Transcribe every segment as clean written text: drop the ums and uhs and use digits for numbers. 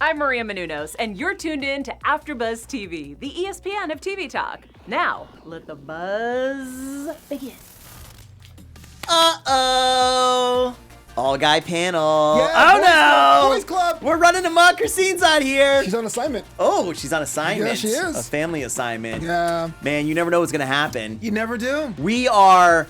I'm Maria Menounos, and you're tuned in to AfterBuzz TV, the ESPN of TV talk. Now, let the buzz begin. Uh-oh. All-guy panel. Yeah, oh, no. Boys Club. We're running amok. Christine's out here. She's on assignment. Oh, she's on assignment. Yeah, she is. A family assignment. Yeah. Man, you never know what's going to happen. You never do. We are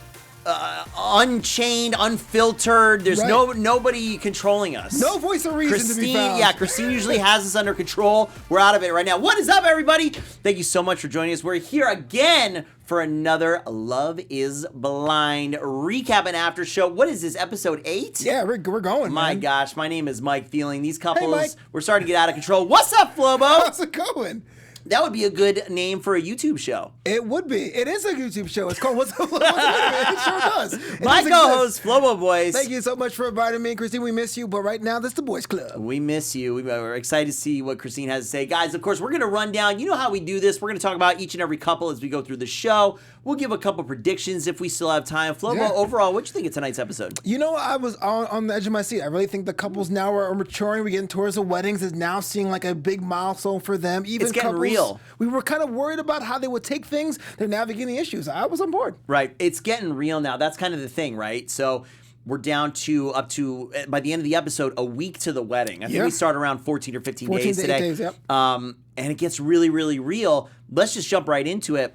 unchained, unfiltered. There's nobody controlling us. No voice of reason to be found. Yeah, Christine usually has us under control. We're out of it right now. What is up, everybody? Thank you so much for joining us. We're here again for another Love is Blind recap and after show. What is this, episode 8? Yeah, we're going, My man. gosh, my name is Mike Thieling. These couples, Mike. we're starting to get out of control. What's up, Flobo? How's it going? That would be a good name for a YouTube show. It would be. It is a YouTube show. It's called What's Up? It sure does. It My does co-host, exist. Flobo Boyce. Thank you so much for inviting me, Christine. We miss you, but right now, this is the Boys Club. We miss you. We're excited to see what Christine has to say. Guys, of course, we're going to run down. You know how we do this. We're going to talk about each and every couple as we go through the show. We'll give a couple predictions if we still have time. Flobo, Yeah. overall, what do you think of tonight's episode? You know, I was on the edge of my seat. I really think the couples now are maturing. We're getting towards the weddings. Is now seeing like a big milestone for them. Even It's getting couples, real. We were kind of worried about how they would take things. They're navigating the issues. I was on board. Right. It's getting real now. That's kind of the thing, right? So we're down to up to, by the end of the episode, a week to the wedding. I think we start around 14 or 15 days to 8 today. days, yep. And it gets really, really real. Let's just jump right into it.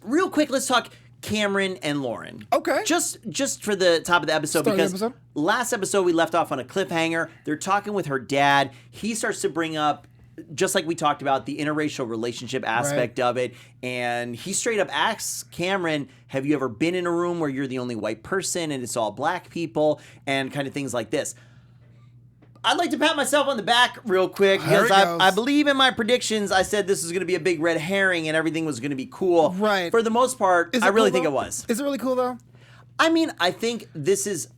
Real quick, let's talk Cameron and Lauren. Okay. Just for the top of the episode, Start of the because episode? last episode we left off on a cliffhanger. They're talking with her dad. He starts to bring up, just like we talked about, the interracial relationship aspect of it. And he straight up asks Cameron, have you ever been in a room where you're the only white person and it's all black people and kind of things like this. I'd like to pat myself on the back real quick because I believe in my predictions. I said this was going to be a big red herring and everything was going to be cool. Right. For the most part, I really think it was. Is it really cool, though? I mean, I think this is,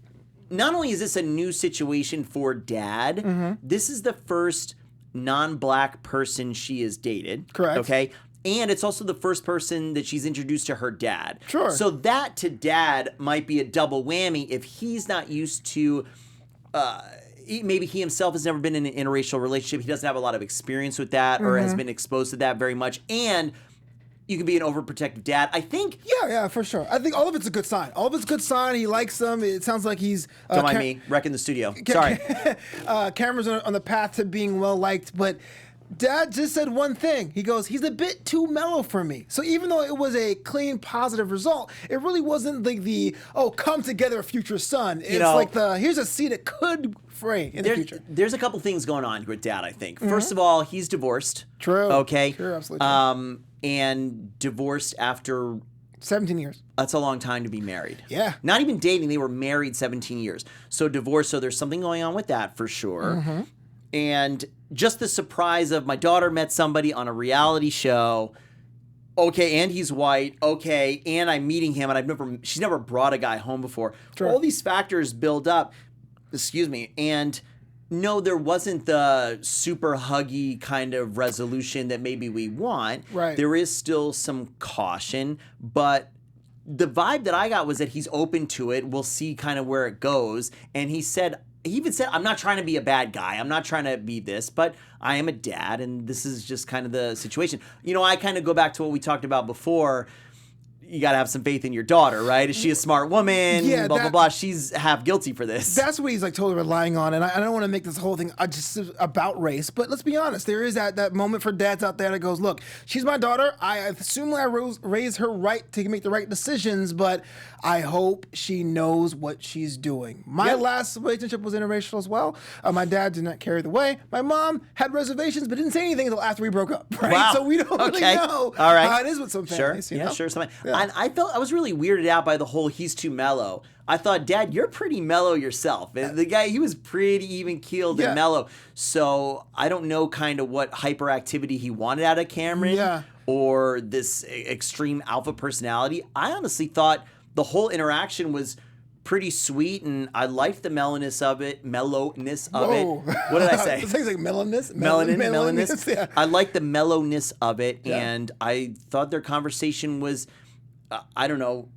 not only is this a new situation for Dad, this is the first non-black person she has dated. Correct. Okay? And it's also the first person that she's introduced to her dad. Sure. So that to Dad might be a double whammy if he's not used to, maybe he himself has never been in an interracial relationship. He doesn't have a lot of experience with that or has been exposed to that very much. And you can be an overprotective dad. I think. Yeah, for sure. I think all of it's a good sign. All of it's a good sign. He likes them. It sounds like he's... Don't mind me wrecking the studio. Sorry. Cameron's on the path to being well-liked, but Dad just said one thing. He goes, he's a bit too mellow for me. So even though it was a clean, positive result, it really wasn't like come together, future son. It's like here's a seed that could fray in the future. There's a couple things going on with Dad, I think. First of all, he's divorced. True. Okay. True, absolutely true. And divorced after 17 years. That's a long time to be married. Yeah. Not even dating. They were married 17 years. So divorced. So there's something going on with that for sure. And just the surprise of my daughter met somebody on a reality show. Okay, and he's white. Okay, and I'm meeting him, and she's never brought a guy home before. Sure. All these factors build up. Excuse me. And no, there wasn't the super huggy kind of resolution that maybe we want. Right. There is still some caution, but the vibe that I got was that he's open to it. We'll see kind of where it goes. And he even said, I'm not trying to be a bad guy. I'm not trying to be this, but I am a dad, and this is just kind of the situation. You know, I kind of go back to what we talked about before. You got to have some faith in your daughter, right? Is she a smart woman? Yeah, blah, blah, blah. She's half guilty for this. That's what he's like totally relying on. And I don't want to make this whole thing just about race, but let's be honest. There is that moment for dads out there that goes, look, she's my daughter. I assume I raised her right to make the right decisions, but I hope she knows what she's doing. My last relationship was interracial as well. My dad did not carry the way. My mom had reservations, but didn't say anything until after we broke up. Right? Wow. So we don't really know how it is with some families. Sure. You know? Sure. Yeah. And I was really weirded out by the whole he's too mellow. I thought, Dad, you're pretty mellow yourself. The guy, he was pretty even-keeled and mellow. So I don't know kind of what hyperactivity he wanted out of Cameron or this extreme alpha personality. I honestly thought the whole interaction was pretty sweet, and I liked the mellowness of it. What did I say? It sounds like mellowness. Mellowness. Yeah. I liked the mellowness of it, and I thought their conversation was, I don't know,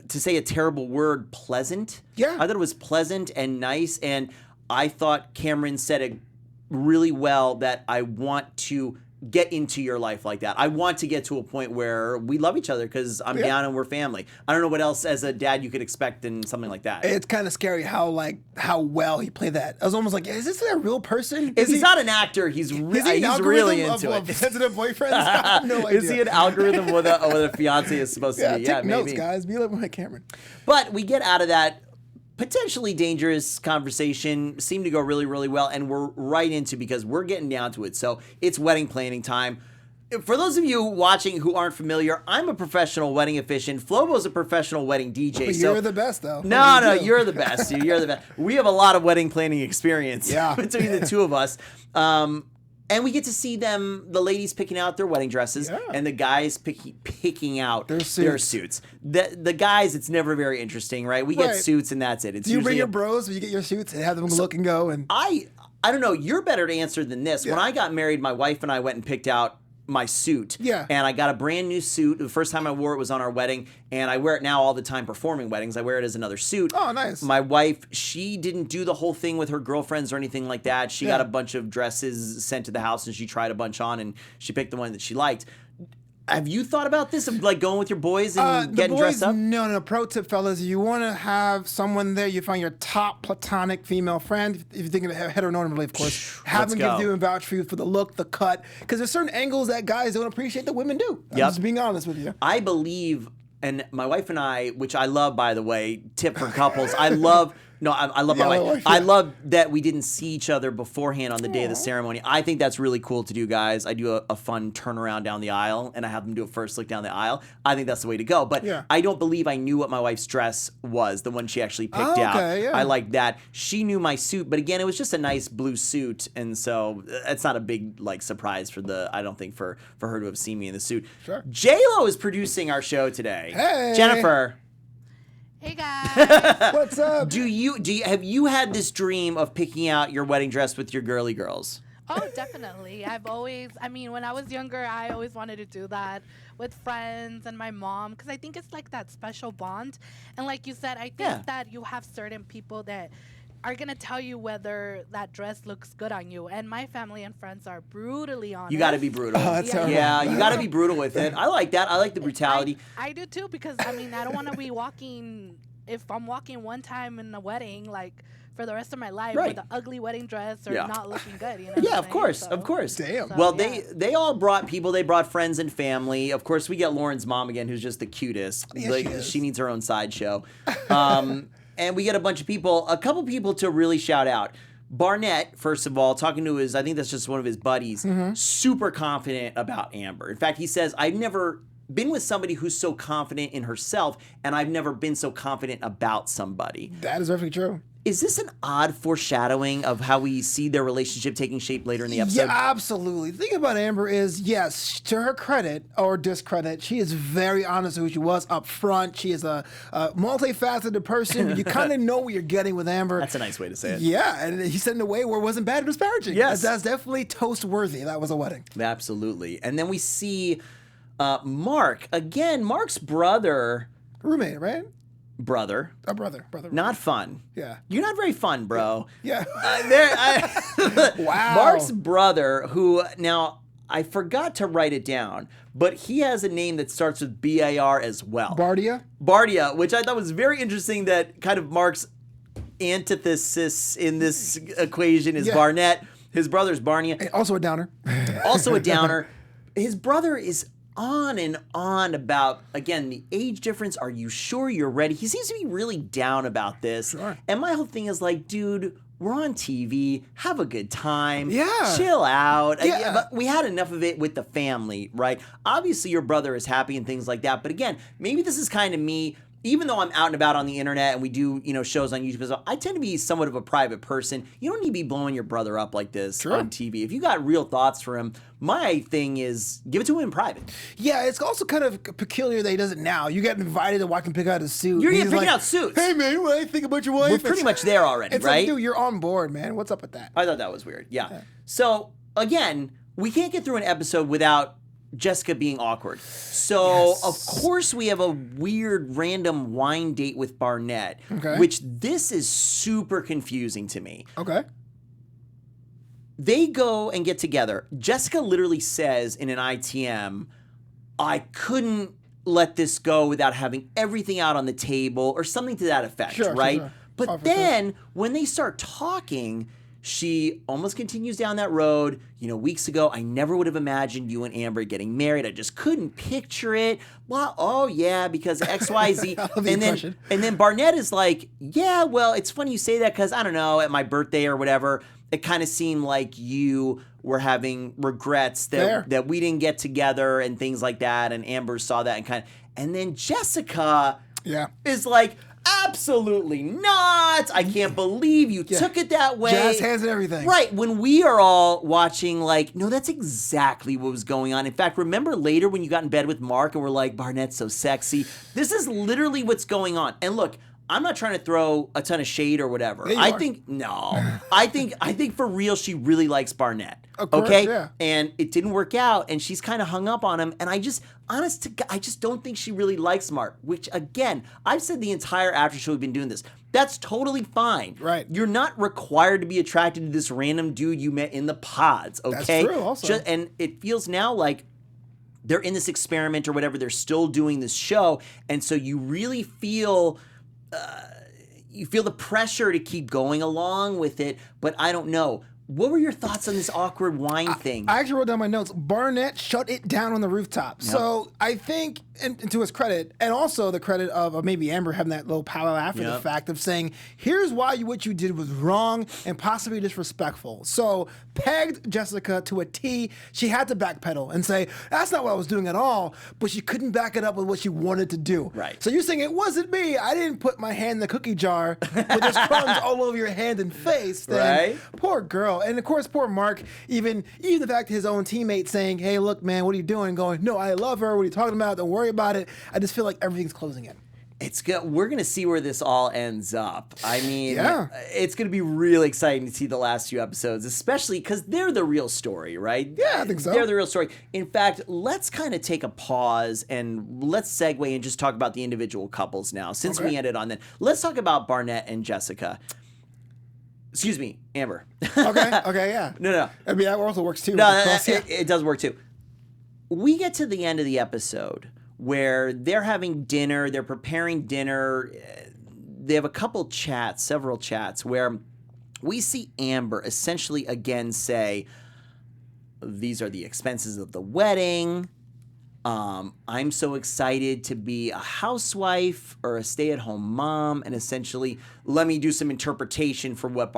to say a terrible word, pleasant. Yeah. I thought it was pleasant and nice, and I thought Cameron said really well that I want to get into your life like that. I want to get to a point where we love each other because I'm down and we're family. I don't know what else as a dad you could expect in something like that. It's kind of scary how well he played that. I was almost like, is this a real person? If he's not an actor, he's really into it. Of sensitive boyfriends? I have no idea. Is he an algorithm with a fiance is supposed to be? Take notes, maybe. guys. Be like Mike Cameron. But we get out of that potentially dangerous conversation, seemed to go really, really well, and we're right into, because we're getting down to it. So it's wedding planning time. For those of you watching who aren't familiar, I'm a professional wedding officiant. Flobo's a professional wedding DJ. But you're the best, though. No, you're the best. You're the best. We have a lot of wedding planning experience between the two of us. And we get to see them, the ladies picking out their wedding dresses, and the guys picking out their suits. The guys, it's never very interesting, right? We get suits and that's it. It's Do you bring your bros when you get your suits and have them look and go? And I don't know. You're better to answer than this. When I got married, my wife and I went and picked out my suit. Yeah. And I got a brand new suit. The first time I wore it was on our wedding, and I wear it now all the time performing weddings. I wear it as another suit. Oh, nice. My wife, she didn't do the whole thing with her girlfriends or anything like that. She got a bunch of dresses sent to the house, and she tried a bunch on, and she picked the one that she liked. Have you thought about this, of like going with your boys and getting dressed up? No. Pro tip, fellas, you want to have someone there. You find your top platonic female friend. If you're thinking of heteronormatively, of course, have them give you and vouch for you for the look, the cut, because there's certain angles that guys don't appreciate that women do. I'm just being honest with you. I believe, and my wife and I, which I love, by the way, tip for couples. I love. No, I love my wife. I love that we didn't see each other beforehand on the day of the ceremony. I think that's really cool to do, guys. I do a fun turnaround down the aisle, and I have them do a first look down the aisle. I think that's the way to go. But I don't believe I knew what my wife's dress was, the one she actually picked out. I like that. She knew my suit, but again, it was just a nice blue suit, and so it's not a big surprise for I don't think for her to have seen me in the suit. Sure. J-Lo is producing our show today. Hey, Jennifer. Hey guys. What's up? Have you had this dream of picking out your wedding dress with your girly girls? Oh, definitely. When I was younger, I always wanted to do that with friends and my mom, because I think it's like that special bond. And like you said, I think that you have certain people that are going to tell you whether that dress looks good on you. And my family and friends are brutally honest. You got to be brutal. That's terrible. Yeah, you got to be brutal with it. I like that. I like the brutality. I do too, because I don't want to be walking, if I'm walking one time in a wedding, like for the rest of my life with an ugly wedding dress or not looking good. You know Yeah, of course. Damn. Well, they all brought people. They brought friends and family. Of course, we get Lauren's mom again, who's just the cutest. Yeah, she needs her own sideshow. And we get a bunch of people, a couple people to really shout out. Barnett, first of all, talking to I think that's just one of his buddies, super confident about Amber. In fact, he says, I've never been with somebody who's so confident in herself, and I've never been so confident about somebody. That is perfectly true. Is this an odd foreshadowing of how we see their relationship taking shape later in the episode? Yeah, absolutely. The thing about Amber is, yes, to her credit or discredit, she is very honest with who she was up front. She is a multifaceted person. You kind of know what you're getting with Amber. That's a nice way to say it. Yeah, and he said in a way where it wasn't bad or disparaging. Yes. That's definitely toast-worthy. That was a wedding. Absolutely. And then we see Mark. Again, Mark's brother. Roommate, right? Brother. A brother. Not fun. Yeah. You're not very fun, bro. Yeah. Wow. Mark's brother, who, now, I forgot to write it down, but he has a name that starts with B-A-R as well. Bardia, which I thought was very interesting, that kind of Mark's antithesis in this equation is Barnett. His brother's Barnia. Also a downer. His brother is on and on about, again, the age difference. Are you sure you're ready? He seems to be really down about this. Sure. And my whole thing is like, dude, we're on TV. Have a good time. Yeah. Chill out. Yeah. But we had enough of it with the family, right? Obviously, your brother is happy and things like that. But again, maybe this is kind of me. Even though I'm out and about on the internet and we do, shows on YouTube, so I tend to be somewhat of a private person. You don't need to be blowing your brother up like this on TV. If you got real thoughts for him, my thing is give it to him in private. Yeah, it's also kind of peculiar that he does it now. You get invited to watch him pick out his suit. You're picking out suits. Hey, man, what do you think about your wife? We're pretty much there already, it's right? Like, dude, you're on board, man. What's up with that? I thought that was weird. Yeah. So, again, we can't get through an episode without Jessica being awkward. So, of course, we have a weird random wine date with Barnett, which this is super confusing to me. Okay. they go and get together. Jessica literally says in an ITM, I couldn't let this go without having everything out on the table or something to that effect, right? Sure. But then when they start talking, she almost continues down that road. Weeks ago, I never would have imagined you and Amber getting married. I just couldn't picture it. Well, oh yeah, because X, Y, Z. and then Barnett is like, yeah, well, it's funny you say that because I don't know, at my birthday or whatever, it kind of seemed like you were having regrets that we didn't get together and things like that. And Amber saw that and then Jessica is like, absolutely not. I can't believe you took it that way. Jazz hands and everything. Right. When we are all watching like, no, that's exactly what was going on. In fact, remember later when you got in bed with Mark and we're like, Barnett's so sexy. This is literally what's going on. And look, I'm not trying to throw a ton of shade or whatever. I think for real, she really likes Barnett. Of course, okay? Yeah. And it didn't work out, and she's kind of hung up on him. And I just don't think she really likes Mark, which again, I've said the entire after show we've been doing this. That's totally fine. Right. You're not required to be attracted to this random dude you met in the pods, okay? That's true, also. And it feels now like they're in this experiment or whatever. They're still doing this show. And so you really feel... you feel the pressure to keep going along with it, but I don't know. What were your thoughts on this awkward wine thing? I actually wrote down my notes. Barnett shut it down on the rooftop. Yep. So I think, and to his credit, and also the credit of maybe Amber having that little powwow after the fact of saying, here's why what you did was wrong and possibly disrespectful. So pegged Jessica to a T. She had to backpedal and say, that's not what I was doing at all, but she couldn't back it up with what she wanted to do. Right. So you're saying it wasn't me. I didn't put my hand in the cookie jar with those crumbs all over your hand and face. Then, right. Poor girl. And of course, poor Mark, even the fact his own teammate saying, hey, look, man, what are you doing? Going, no, I love her. What are you talking about? Don't worry about it. I just feel like everything's closing in. It's good. We're going to see where this all ends up. I mean, it's going to be really exciting to see the last few episodes, especially because they're the real story, right? Yeah, I think so. They're the real story. In fact, let's kind of take a pause and let's segue and just talk about the individual couples now. Since we ended on that, let's talk about Barnett and Jessica. Excuse me, Amber. Okay, yeah. No. I mean, that also works too. No, it does work too. We get to the end of the episode where they're having dinner, they're preparing dinner. They have a couple chats, several chats, where we see Amber essentially again say, these are the expenses of the wedding. I'm so excited to be a housewife or a stay-at-home mom, and essentially let me do some interpretation for what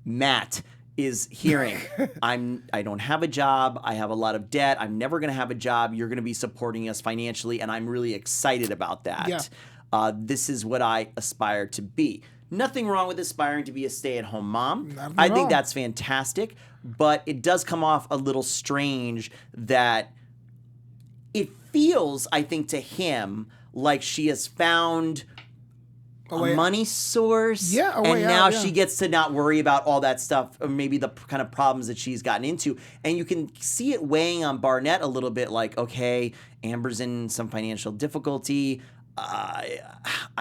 Matt is hearing. I don't have a job. I have a lot of debt. I'm never going to have a job. You're going to be supporting us financially, and I'm really excited about that. Yeah. This is what I aspire to be. Nothing wrong with aspiring to be a stay-at-home mom. I think that's fantastic, but it does come off a little strange that it feels, I think, to him like she has found a money source, and now she gets to not worry about all that stuff, or maybe the kind of problems that she's gotten into. And you can see it weighing on Barnett a little bit, like, okay, Amber's in some financial difficulty. I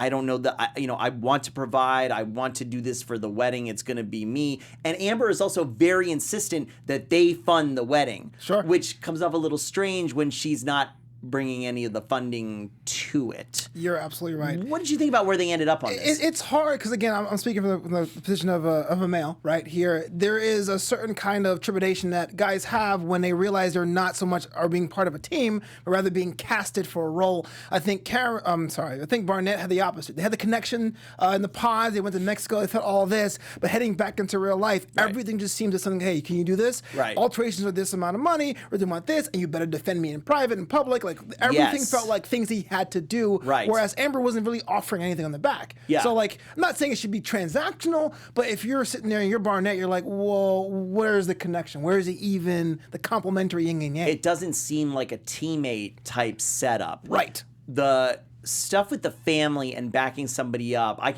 don't know that, I want to provide. I want to do this for the wedding. It's going to be me. And Amber is also very insistent that they fund the wedding, which comes off a little strange when she's not bringing any of the funding to it. You're absolutely right. What did you think about where they ended up on this? It's hard because, again, I'm speaking from the position of a male right here. There is a certain kind of trepidation that guys have when they realize they're not so much are being part of a team, but rather being casted for a role. I think Barnett had the opposite. They had the connection in the pods. They went to Mexico. They felt all this, but heading back into real life, everything just seems to something. Hey, can you do this? Right. Alterations are this amount of money, or they want this, and you better defend me in private and public. Like everything felt like things he had to do. Right. Whereas Amber wasn't really offering anything on the back. Yeah. So, like, I'm not saying it should be transactional, but if you're sitting there and you're Barnett, you're like, well, where's the connection? Where is it even the complementary yin and yang? It doesn't seem like a teammate type setup. Right. The stuff with the family and backing somebody up, I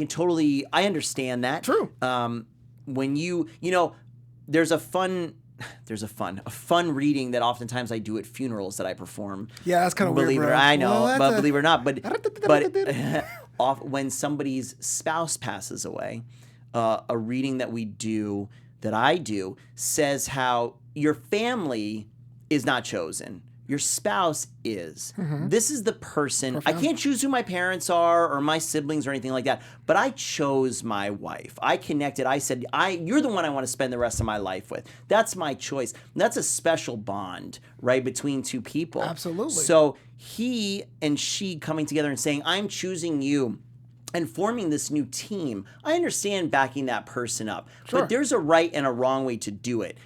understand that. True. When there's a fun reading that oftentimes I do at funerals that I perform. Yeah, that's kind of weird. Bro. I know, but believe it or not, but when somebody's spouse passes away, a reading that we do that I do says how your family is not chosen. Your spouse is. This is the person. I can't choose who my parents are or my siblings or anything like that, but I chose my wife. I connected. I said, you're the one I want to spend the rest of my life with. That's my choice. And that's a special bond, right, between two people. Absolutely. So he and she coming together and saying, I'm choosing you, and forming this new team. I understand backing that person up, but there's a right and a wrong way to do it.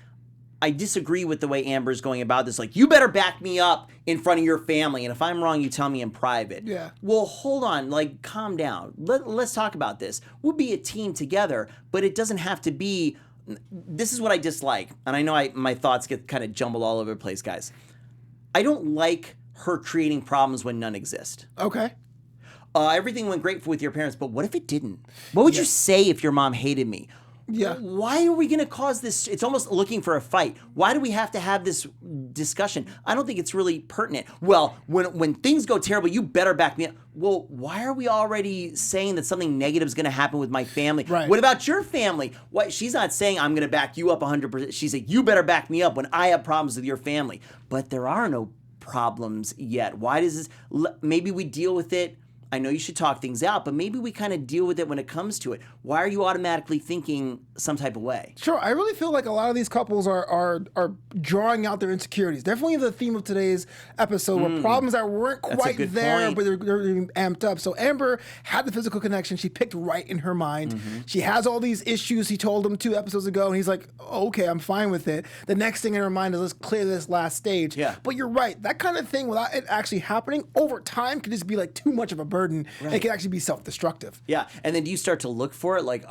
I disagree with the way Amber's going about this. Like, you better back me up in front of your family, and if I'm wrong, you tell me in private. Yeah. Well, hold on. Like, calm down. Let's talk about this. We'll be a team together, but it doesn't have to be. This is what I dislike, and I know my thoughts get kind of jumbled all over the place, guys. I don't like her creating problems when none exist. Okay. Everything went great with your parents, but what if it didn't? What would you say if your mom hated me? Yeah. Why are we going to cause this? It's almost looking for a fight. Why do we have to have this discussion? I don't think it's really pertinent. Well, when things go terrible, you better back me up. Well, why are we already saying that something negative is going to happen with my family? Right. What about your family? What? She's not saying I'm going to back you up 100%. She's saying you better back me up when I have problems with your family. But there are no problems yet. Why does this? Maybe we deal with it. I know you should talk things out, but maybe we kind of deal with it when it comes to it. Why are you automatically thinking some type of way? Sure, I really feel like a lot of these couples are drawing out their insecurities. Definitely the theme of today's episode were problems that weren't quite there, but they're being amped up. So Amber had the physical connection. She picked right in her mind. She has all these issues he told him 2 episodes ago, and he's like, okay, I'm fine with it. The next thing in her mind is let's clear this last stage. Yeah. But you're right. That kind of thing, without it actually happening, over time could just be like too much of a burden. Right. It can actually be self-destructive. Yeah, and then do you start to look for it? Like,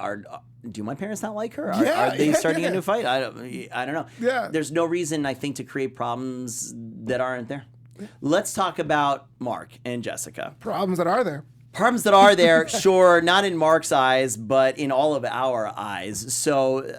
do my parents not like her? Are they starting a new fight? I don't know. Yeah. There's no reason, I think, to create problems that aren't there. Let's talk about Mark and Jessica. Problems that are there. Problems that are there, sure, not in Mark's eyes, but in all of our eyes. So,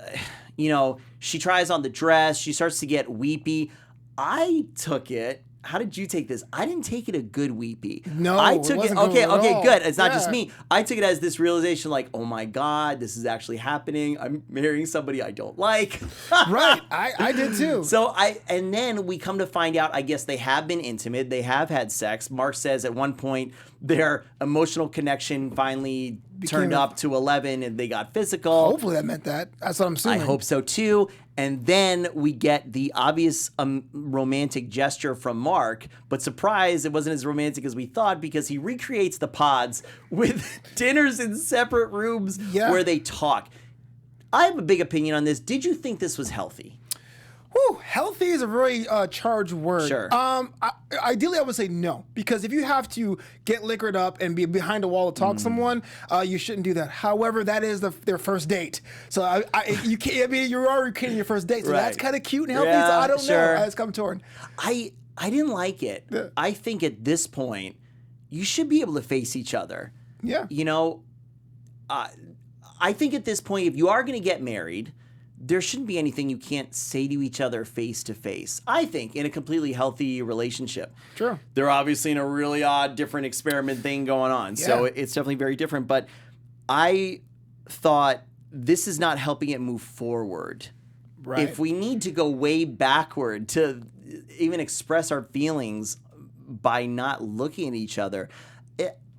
she tries on the dress. She starts to get weepy. I took it. How did you take this? I didn't take it a good weepy. No, I took it. Okay, all. good. It's not just me. I took it as this realization, like, oh my God, this is actually happening. I'm marrying somebody I don't like. Right. I did too. So and then we come to find out, I guess they have been intimate. They have had sex. Mark says at one point their emotional connection finally turned up to 11 and they got physical. Hopefully that meant that. That's what I'm assuming. I hope so too. And then we get the obvious romantic gesture from Mark, but surprise, it wasn't as romantic as we thought because he recreates the pods with dinners in separate rooms where they talk. I have a big opinion on this. Did you think this was healthy? Whew, healthy is a very charged word. Sure. Ideally, I would say no, because if you have to get liquored up and be behind a wall to talk to someone, you shouldn't do that. However, that is their first date, so you can't. I mean, you're already kidding your first date, so that's kind of cute and healthy. Yeah, so I don't know. sure. It's come torn. I didn't like it. Yeah. I think at this point, you should be able to face each other. Yeah. I think at this point, if you are going to get married, there shouldn't be anything you can't say to each other face to face. I think in a completely healthy relationship. True. They're obviously in a really odd, different experiment thing going on. Yeah. So it's definitely very different. But I thought this is not helping it move forward. Right. If we need to go way backward to even express our feelings by not looking at each other,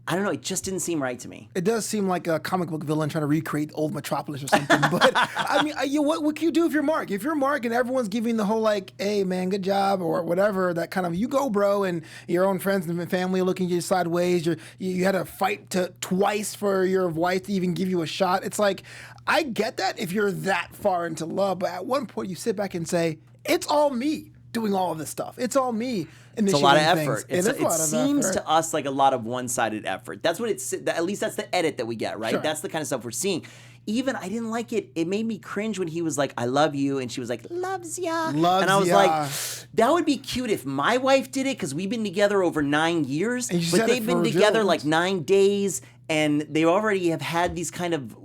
I don't know. It just didn't seem right to me. It does seem like a comic book villain trying to recreate old Metropolis or something. But I mean, what can you do if you're Mark? If you're Mark and everyone's giving the whole like, "Hey man, good job" or whatever, that kind of you go, bro, and your own friends and family are looking at you sideways. You had to fight twice for your wife to even give you a shot. It's like, I get that if you're that far into love, but at one point you sit back and say, "It's all me doing all of this stuff. It's all me." It's a lot of effort. It seems to us like a lot of one-sided effort. That's what at least that's the edit that we get, right? Sure. That's the kind of stuff we're seeing. Even I didn't like it. It made me cringe when he was like, "I love you," and she was like, "Loves ya." And I was like, that would be cute if my wife did it because we've been together over 9 years, but they've been together like 9 days, and they already have had these kind of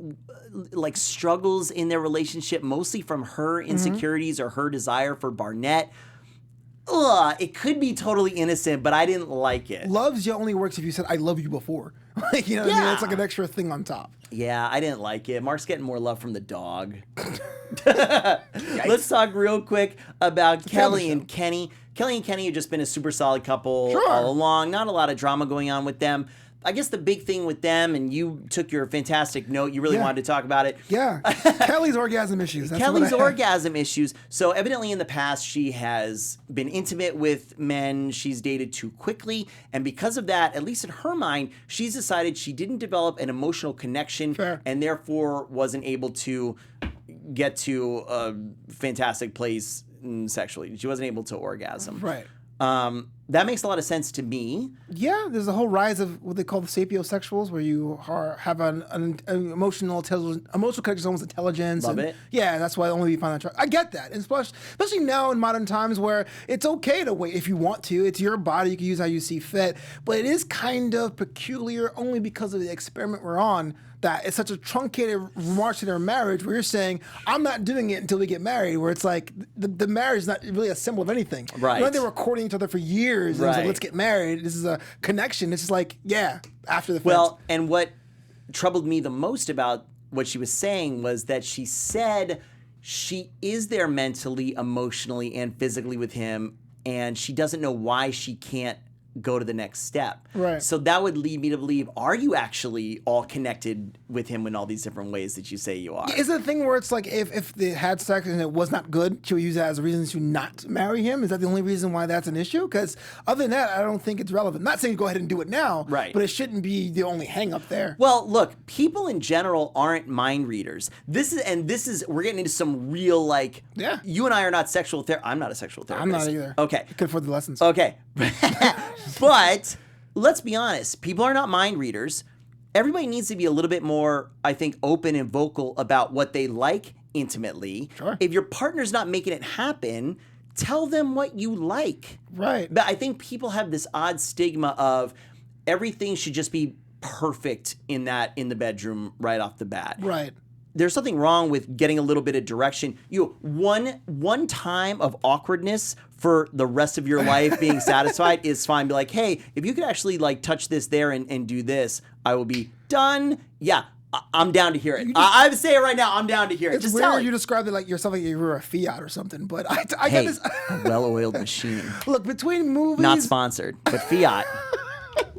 like struggles in their relationship, mostly from her insecurities or her desire for Barnett. it could be totally innocent, but I didn't like it. Loves you only works if you said I love you before. Like, you know what I mean? It's like an extra thing on top. Yeah, I didn't like it. Mark's getting more love from the dog. Let's talk real quick about Kelly and Kenny. Kelly and Kenny have just been a super solid couple all along. Not a lot of drama going on with them. I guess the big thing with them, and you took your fantastic note, you really wanted to talk about it. Yeah. Kelly's orgasm issues. Kelly's orgasm issues. So evidently in the past, she has been intimate with men she's dated too quickly. And because of that, at least in her mind, she's decided she didn't develop an emotional connection and therefore wasn't able to get to a fantastic place sexually. She wasn't able to orgasm. Right. That makes a lot of sense to me. Yeah, there's a whole rise of what they call the sapiosexuals, where you have an emotional connection to someone's intelligence. Love it. Yeah, that's why only you find that. I get that, and especially now in modern times where it's okay to wait if you want to. It's your body; you can use how you see fit. But it is kind of peculiar, only because of the experiment we're on. That it's such a truncated march to their marriage where you're saying, I'm not doing it until we get married, where it's like the marriage is not really a symbol of anything. Right. You know, they were courting each other for years. And it was like, let's get married. This is a connection. It's just like, after the fact. Well, and what troubled me the most about what she was saying was that she said she is there mentally, emotionally, and physically with him, and she doesn't know why she can't go to the next step. Right. So that would lead me to believe, are you actually all connected with him in all these different ways that you say you are? Is it a thing where it's like if they had sex and it was not good, she would use that as a reason to not marry him? Is that the only reason why that's an issue? Because other than that, I don't think it's relevant. Not saying go ahead and do it now, right? But it shouldn't be the only hang up there. Well, look, people in general aren't mind readers. This is we're getting into some real you and I are not sexual therapists. I'm not a sexual therapist. I'm not either. Okay. Good for the lessons. Okay. But let's be honest, people are not mind readers. Everybody needs to be a little bit more, I think, open and vocal about what they like intimately. Sure. If your partner's not making it happen, tell them what you like. Right. But I think people have this odd stigma of everything should just be perfect in the bedroom right off the bat. Right. There's something wrong with getting a little bit of direction. One time of awkwardness for the rest of your life being satisfied is fine. Be like, hey, if you could actually touch this there and do this, I will be done. Yeah, I'm down to hear it. I say it right now. I'm down to hear it. It's just weird tell it. you described it like yourself like you were a Fiat or something, but I Hey, got this. a well-oiled machine. Look, between movies, Not sponsored, but Fiat.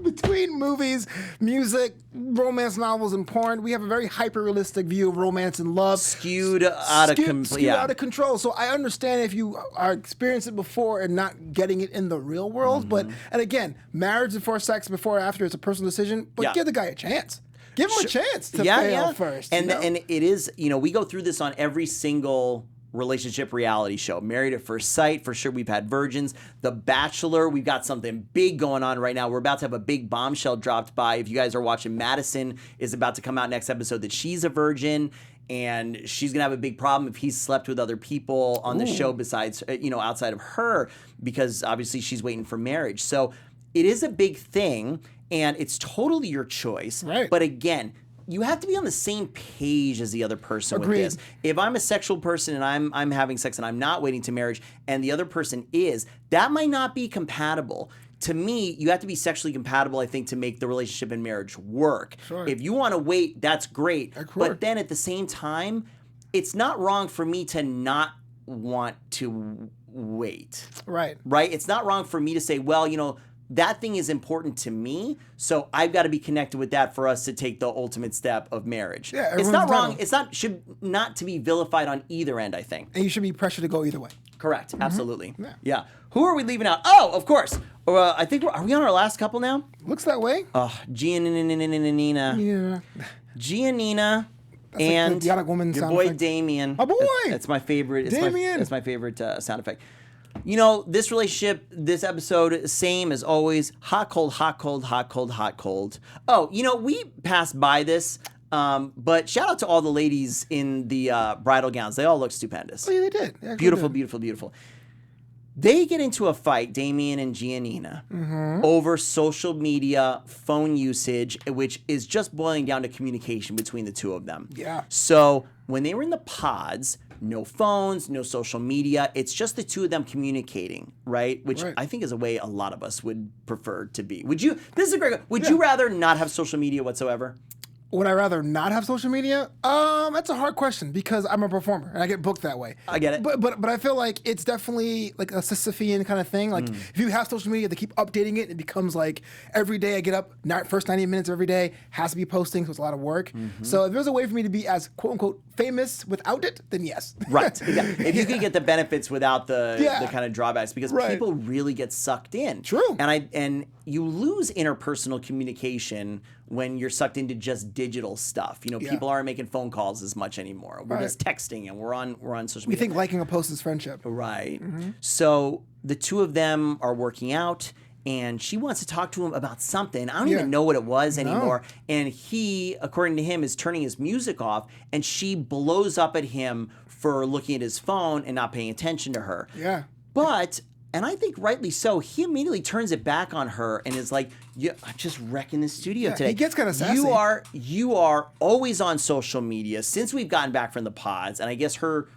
between movies, music, romance novels, and porn, we have a very hyper-realistic view of romance and love. Skewed out of control. So I understand if you are experiencing it before and not getting it in the real world. But, and again, marriage before sex, before or after, it's a personal decision. But give the guy a chance. Give him a chance to fail first. And it is, we go through this on every single relationship reality show. Married at First Sight, for sure. We've had virgins. The Bachelor, we've got something big going on right now. We're about to have a big bombshell dropped by. If you guys are watching, Madison is about to come out next episode that she's a virgin, and she's gonna have a big problem if he's slept with other people on the show besides, outside of her, because obviously she's waiting for marriage. So it is a big thing, and it's totally your choice. Right. But again, you have to be on the same page as the other person with this. If I'm a sexual person and I'm having sex and I'm not waiting to marriage and the other person is, that might not be compatible. To me, you have to be sexually compatible, I think, to make the relationship and marriage work. Sure. If you want to wait, that's great. But then at the same time, it's not wrong for me to not want to wait. Right. Right? It's not wrong for me to say, well, that thing is important to me, so I've got to be connected with that for us to take the ultimate step of marriage. Yeah, it's not wrong. Should not to be vilified on either end, I think. And you should be pressured to go either way. Correct. Absolutely. Yeah. Who are we leaving out? Oh, of course. I think are we on our last couple now? Looks that way. Giannina. Yeah. Giannina. And the woman your sound boy effect. Damien. My boy! That's my favorite. Damien! It's my favorite sound effect. This relationship, this episode, same as always. Hot, cold, hot, cold, hot, cold, hot, cold. Oh, we passed by this, but shout out to all the ladies in the bridal gowns. They all look stupendous. Oh, yeah, they did. They Beautiful, did. beautiful, beautiful. They get into a fight, Damien and Giannina, over social media, phone usage, which is just boiling down to communication between the two of them. Yeah. So when they were in the pods, no phones, no social media. It's just the two of them communicating, right? Which I think is a way a lot of us would prefer to be. Would you? This is a great. Would you rather not have social media whatsoever? Would I rather not have social media? That's a hard question because I'm a performer and I get booked that way. I get it. But I feel like it's definitely like a Sisyphean kind of thing. Like if you have social media, they keep updating it. It becomes like every day I get up, first 90 minutes of every day has to be posting, so it's a lot of work. So if there's a way for me to be as quote unquote famous without it, then yes. Right. Yeah. If you could get the benefits without the kind of drawbacks, because people really get sucked in. True. And you lose interpersonal communication when you're sucked into just digital stuff. You know, people aren't making phone calls as much anymore. We're just texting and we're on social media. We think liking a post is friendship. Right. So the two of them are working out and she wants to talk to him about something. I don't even know what it was anymore. And he, according to him, is turning his music off and she blows up at him for looking at his phone and not paying attention to her. Yeah. But, and I think rightly so, he immediately turns it back on her and is like, I'm just wrecking the studio today. He gets kind of sassy. You are always on social media since we've gotten back from the pods. And I guess her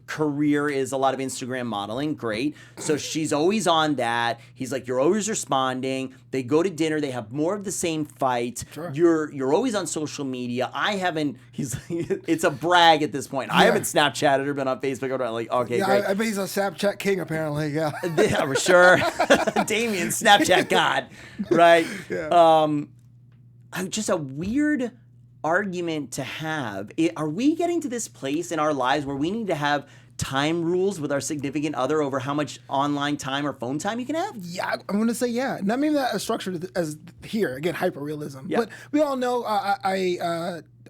career is a lot of Instagram modeling. Great. So she's always on that. He's like, you're always responding. They go to dinner. They have more of the same fight. Sure. You're always on social media. I haven't, it's a brag at this point. I haven't Snapchatted or been on Facebook. I'm like, okay, great. I bet he's a Snapchat king apparently. Yeah. Yeah, we're sure. Damien, Snapchat God. Right. Yeah. Just a weird argument to have. Are we getting to this place in our lives where we need to have time rules with our significant other over how much online time or phone time you can have? Yeah, I'm going to say yeah. Not maybe that as structured as here. Again, hyper-realism. Yeah. But we all know,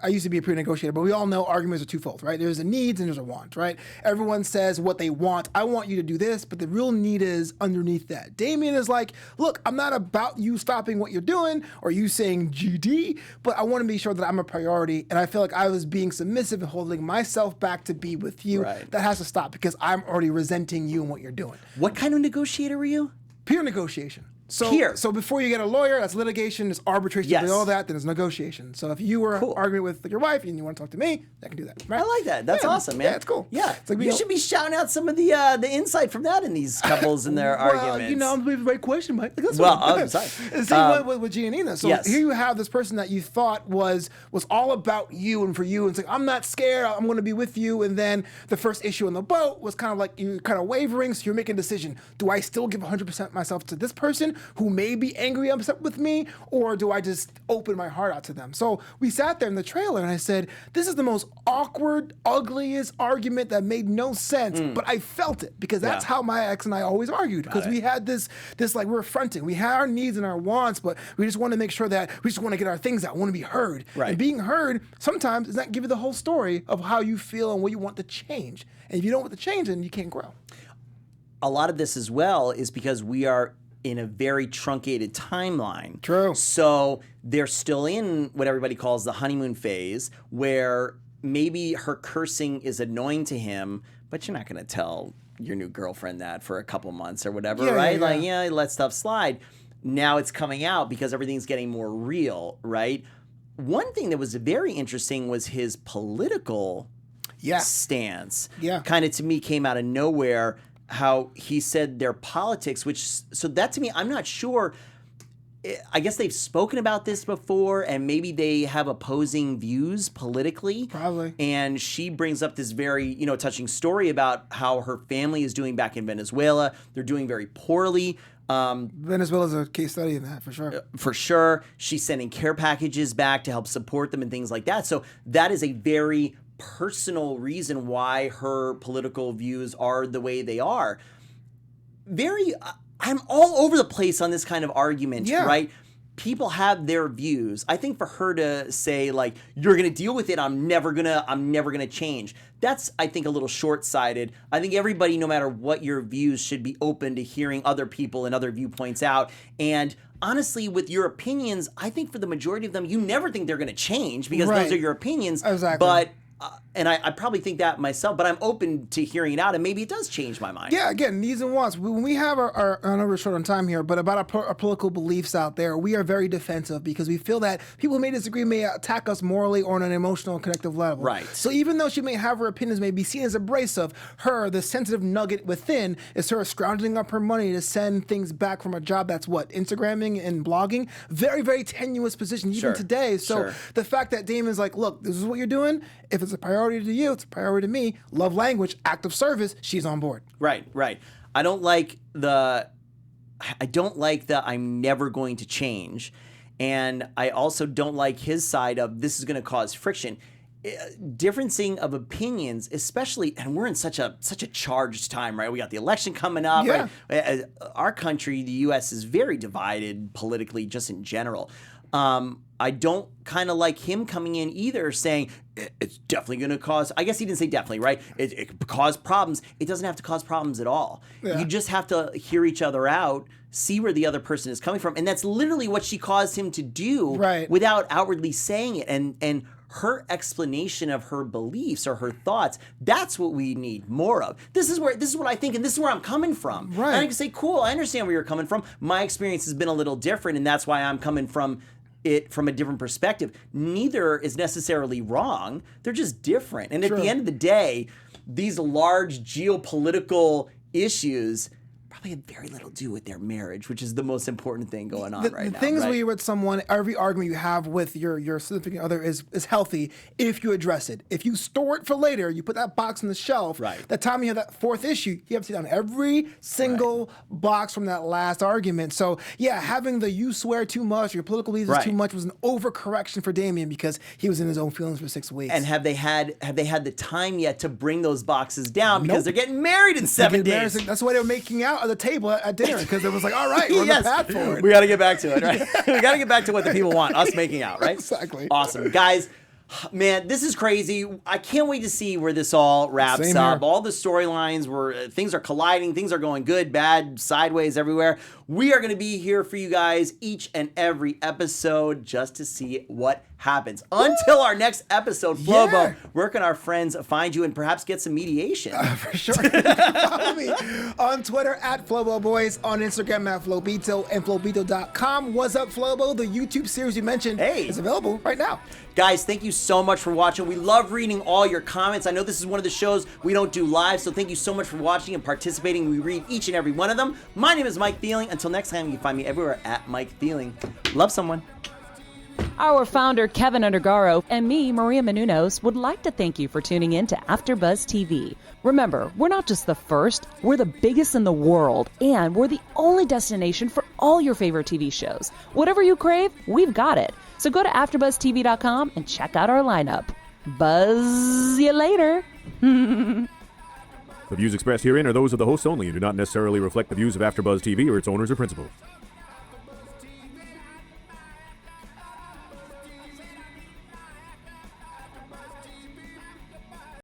I used to be a pre-negotiator, but we all know arguments are twofold, right? There's a needs and there's a want, right? Everyone says what they want. I want you to do this, but the real need is underneath that. Damien is like, look, I'm not about you stopping what you're doing or you saying GD, but I want to be sure that I'm a priority. And I feel like I was being submissive and holding myself back to be with you. Right. That has to stop because I'm already resenting you and what you're doing. What kind of negotiator were you? Peer negotiation. So, Peer. So before you get a lawyer, that's litigation, there's arbitration, Yes. all that, then there's negotiation. So if you were arguing with your wife and you want to talk to me, I can do that. Right? I like that. That's awesome, man. Yeah, it's cool. Yeah. It's like you should be shouting out some of the insight from that in these couples and their arguments. Well, you know, I'm the right question, Mike. Like, I'm sorry. The same way with Giannina. So Yes. here you have this person that you thought was all about you and for you. And it's like, I'm not scared. I'm going to be with you. And then the first issue on the boat was kind of like you kind of wavering. So you're making a decision. Do I still give 100% myself to this person who may be angry, upset with me, or do I just open my heart out to them? So we sat there in the trailer and I said, this is the most awkward, ugliest argument that made no sense, but I felt it because that's how my ex and I always argued because we had this like we're fronting. We had our needs and our wants, but we just want to make sure that we just want to get our things out, want to be heard. Right. And being heard sometimes does not give you the whole story of how you feel and what you want to change. And if you don't want to change, then you can't grow. A lot of this as well is because we are in a very truncated timeline. True. So they're still in what everybody calls the honeymoon phase, where maybe her cursing is annoying to him, but you're not going to tell your new girlfriend that for a couple months or whatever, right? Like, let stuff slide. Now it's coming out because everything's getting more real, right? One thing that was very interesting was his political stance. Yeah. Kind of, to me, came out of nowhere. How he said their politics, so that to me, I'm not sure. I guess they've spoken about this before, and maybe they have opposing views politically. Probably. And she brings up this very, touching story about how her family is doing back in Venezuela. They're doing very poorly. Venezuela's a case study in that, for sure. For sure. She's sending care packages back to help support them and things like that. So that is a very personal reason why her political views are the way they are. I'm all over the place on this kind of argument, right? People have their views. I think for her to say, like, you're gonna deal with it, I'm never gonna change. That's, I think, a little short-sighted. I think everybody, no matter what your views, should be open to hearing other people and other viewpoints out. And honestly, with your opinions, I think for the majority of them, you never think they're gonna change because those are your opinions. Exactly. But And I probably think that myself, but I'm open to hearing it out, and maybe it does change my mind. Yeah, again, needs and wants. When we have our I know we're short on time here, but about our political beliefs out there, we are very defensive because we feel that people may disagree, may attack us morally or on an emotional and connective level. Right. So even though she may have her opinions, may be seen as abrasive, her, the sensitive nugget within, is her scrounging up her money to send things back from a job that's what? Instagramming and blogging? Very, very tenuous position even today. So the fact that Damon's like, look, this is what you're doing. If it's a priority to you, it's a priority to me. Love language, act of service, she's on board. Right. I don't like the I'm never going to change. And I also don't like his side of this is going to cause friction. Differencing of opinions, especially, and we're in such a charged time, right? We got the election coming up, right? Our country, the U.S., is very divided politically, just in general. I don't kind of like him coming in either saying it's definitely going to cause, I guess he didn't say definitely, right? It could cause problems. It doesn't have to cause problems at all. Yeah. You just have to hear each other out, see where the other person is coming from. And that's literally what she caused him to do without outwardly saying it. And her explanation of her beliefs or her thoughts, that's what we need more of. This is what I think, and this is where I'm coming from. Right. And I can say, cool, I understand where you're coming from. My experience has been a little different, and that's why I'm coming from it from a different perspective. Neither is necessarily wrong. They're just different. And at the end of the day, these large geopolitical issues probably had very little to do with their marriage, which is the most important thing going on right now. The things where you're with someone, every argument you have with your significant other is healthy if you address it. If you store it for later, you put that box on the shelf, the time you have that fourth issue, you have to take down every single box from that last argument. So yeah, having the you swear too much, your political beliefs is too much was an overcorrection for Damien because he was in his own feelings for 6 weeks. And have they had the time yet to bring those boxes down because they're getting married in 7 days? That's why they were making out at the table at dinner because it was like, all right, we're on the path forward. We got to get back to it, right? We got to get back to what the people want, us making out, right? Exactly. Awesome. Guys, man, this is crazy. I can't wait to see where this all wraps up. All the storylines where things are colliding, things are going good, bad, sideways, everywhere. We are going to be here for you guys each and every episode just to see what happens. Until our next episode, Flobo, where can our friends find you and perhaps get some mediation? For sure. Follow me on Twitter at Flobo Boys, on Instagram at Flobito, and Flobito.com. What's up, Flobo? The YouTube series you mentioned is available right now. Guys, thank you so much for watching. We love reading all your comments. I know this is one of the shows we don't do live, so thank you so much for watching and participating. We read each and every one of them. My name is Mike Thieling. Until next time, you can find me everywhere at Mike Thieling. Love someone. Our founder, Keven Undergaro, and me, Maria Menounos, would like to thank you for tuning in to AfterBuzz TV. Remember, we're not just the first, we're the biggest in the world, and we're the only destination for all your favorite TV shows. Whatever you crave, we've got it. So go to AfterBuzzTV.com and check out our lineup. Buzz you later. The views expressed herein are those of the hosts only and do not necessarily reflect the views of AfterBuzz TV or its owners or principals.